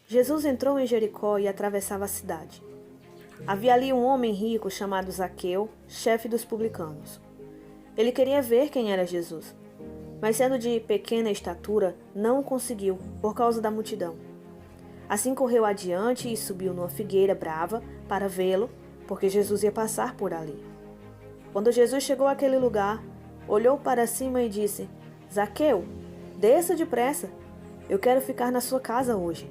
Jesus entrou em Jericó e atravessava a cidade. Havia ali um homem rico chamado Zaqueu, chefe dos publicanos. Ele queria ver quem era Jesus, mas sendo de pequena estatura, não o conseguiu por causa da multidão. Assim correu adiante e subiu numa figueira brava para vê-lo, porque Jesus ia passar por ali. Quando Jesus chegou àquele lugar, olhou para cima e disse: Zaqueu, desça depressa, eu quero ficar na sua casa hoje.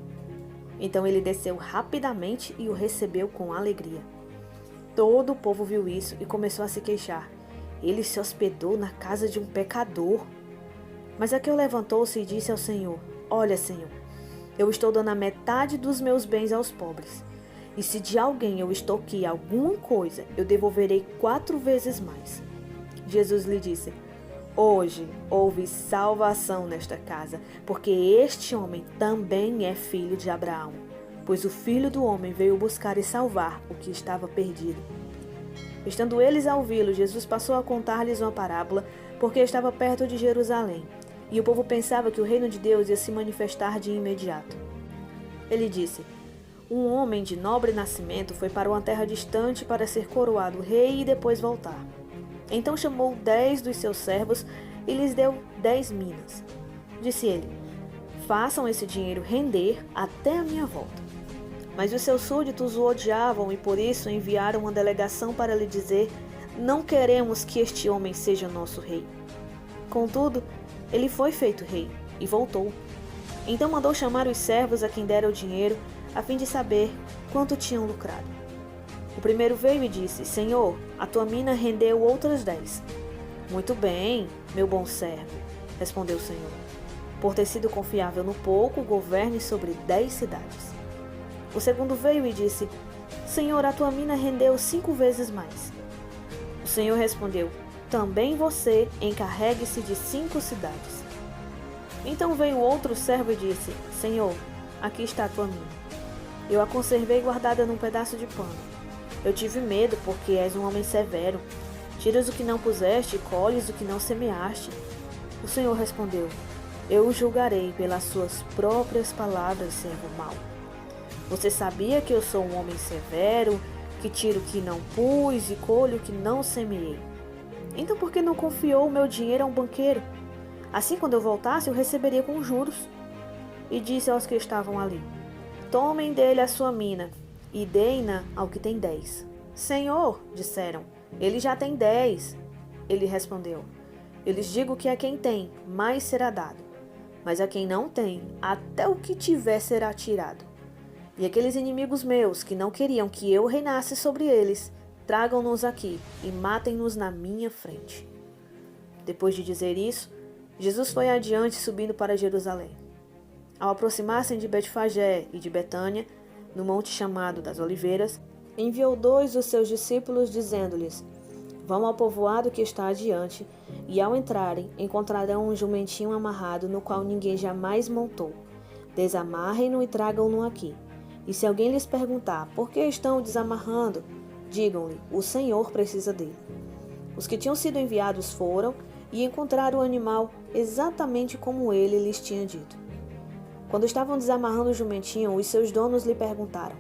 Então ele desceu rapidamente e o recebeu com alegria. Todo o povo viu isso e começou a se queixar. Ele se hospedou na casa de um pecador. Mas Zaqueu levantou-se e disse ao Senhor: Olha, Senhor, eu estou dando a metade dos meus bens aos pobres. E se de alguém eu extorquir alguma coisa, eu devolverei 4 vezes mais. Jesus lhe disse: Hoje houve salvação nesta casa, porque este homem também é filho de Abraão, pois o Filho do Homem veio buscar e salvar o que estava perdido. Estando eles a ouvi-lo, Jesus passou a contar-lhes uma parábola, porque estava perto de Jerusalém, e o povo pensava que o reino de Deus ia se manifestar de imediato. Ele disse: Um homem de nobre nascimento foi para uma terra distante para ser coroado rei e depois voltar. Então chamou 10 dos seus servos e lhes deu 10 minas. Disse ele: Façam esse dinheiro render até a minha volta. Mas os seus súditos o odiavam e por isso enviaram uma delegação para lhe dizer: Não queremos que este homem seja nosso rei. Contudo, ele foi feito rei e voltou. Então mandou chamar os servos a quem dera o dinheiro, a fim de saber quanto tinham lucrado. O primeiro veio e disse: Senhor, a tua mina rendeu outras 10. Muito bem, meu bom servo, respondeu o Senhor. Por ter sido confiável no pouco, governe sobre 10 cidades. O segundo veio e disse: Senhor, a tua mina rendeu 5 vezes mais. O Senhor respondeu: Também você encarregue-se de 5 cidades. Então veio outro servo e disse: Senhor, aqui está a tua mina. Eu a conservei guardada num pedaço de pano. Eu tive medo, porque és um homem severo. Tiras o que não puseste e colhes o que não semeaste. O Senhor respondeu: Eu o julgarei pelas suas próprias palavras, servo mau. Você sabia que eu sou um homem severo, que tiro o que não pus e colho o que não semeei. Então por que não confiou o meu dinheiro a um banqueiro? Assim, quando eu voltasse, eu receberia com juros. E disse aos que estavam ali: Tomem dele a sua mina e deem-na ao que tem 10. Senhor, disseram, ele já tem 10. Ele respondeu: Eu lhes digo que a quem tem, mais será dado. Mas a quem não tem, até o que tiver será tirado. E aqueles inimigos meus, que não queriam que eu reinasse sobre eles, tragam-nos aqui e matem-nos na minha frente. Depois de dizer isso, Jesus foi adiante subindo para Jerusalém. Ao aproximar-se de Betfagé e de Betânia, no monte chamado das Oliveiras, enviou 2 dos seus discípulos, dizendo-lhes: Vão ao povoado que está adiante, e ao entrarem, encontrarão um jumentinho amarrado no qual ninguém jamais montou. Desamarrem-no e tragam-no aqui. E se alguém lhes perguntar por que estão o desamarrando, digam-lhe: o Senhor precisa dele. Os que tinham sido enviados foram e encontraram o animal exatamente como ele lhes tinha dito. Quando estavam desamarrando o jumentinho, os seus donos lhe perguntaram: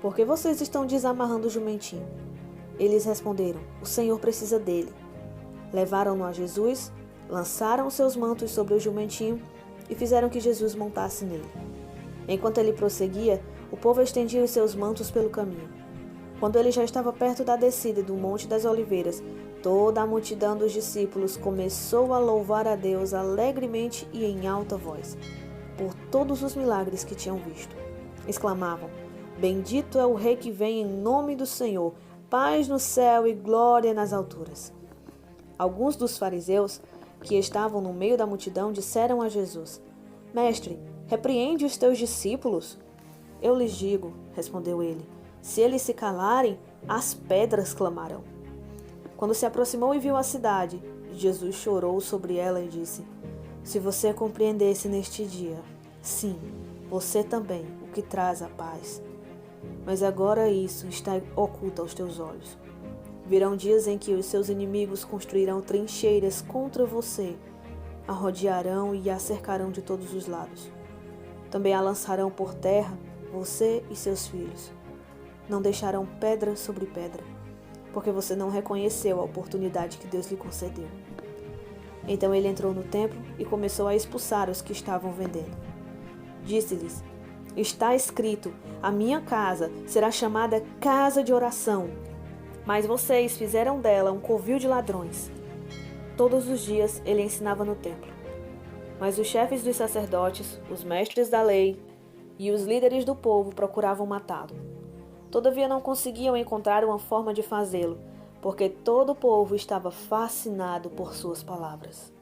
Por que vocês estão desamarrando o jumentinho? Eles responderam: O Senhor precisa dele. Levaram-no a Jesus, lançaram seus mantos sobre o jumentinho e fizeram que Jesus montasse nele. Enquanto ele prosseguia, o povo estendia os seus mantos pelo caminho. Quando ele já estava perto da descida do Monte das Oliveiras, toda a multidão dos discípulos começou a louvar a Deus alegremente e em alta voz, por todos os milagres que tinham visto. Exclamavam: Bendito é o Rei que vem em nome do Senhor, paz no céu e glória nas alturas. Alguns dos fariseus, que estavam no meio da multidão, disseram a Jesus: Mestre, repreende os teus discípulos. Eu lhes digo, respondeu ele, se eles se calarem, as pedras clamarão. Quando se aproximou e viu a cidade, Jesus chorou sobre ela e disse: Se você compreendesse neste dia, sim, você também, o que traz a paz. Mas agora isso está oculto aos teus olhos. Virão dias em que os seus inimigos construirão trincheiras contra você, a rodearão e a cercarão de todos os lados. Também a lançarão por terra, você e seus filhos. Não deixarão pedra sobre pedra, porque você não reconheceu a oportunidade que Deus lhe concedeu. Então ele entrou no templo e começou a expulsar os que estavam vendendo. Disse-lhes: está escrito, a minha casa será chamada casa de oração, mas vocês fizeram dela um covil de ladrões. Todos os dias ele ensinava no templo. Mas os chefes dos sacerdotes, os mestres da lei e os líderes do povo procuravam matá-lo. Todavia não conseguiam encontrar uma forma de fazê-lo, porque todo o povo estava fascinado por suas palavras.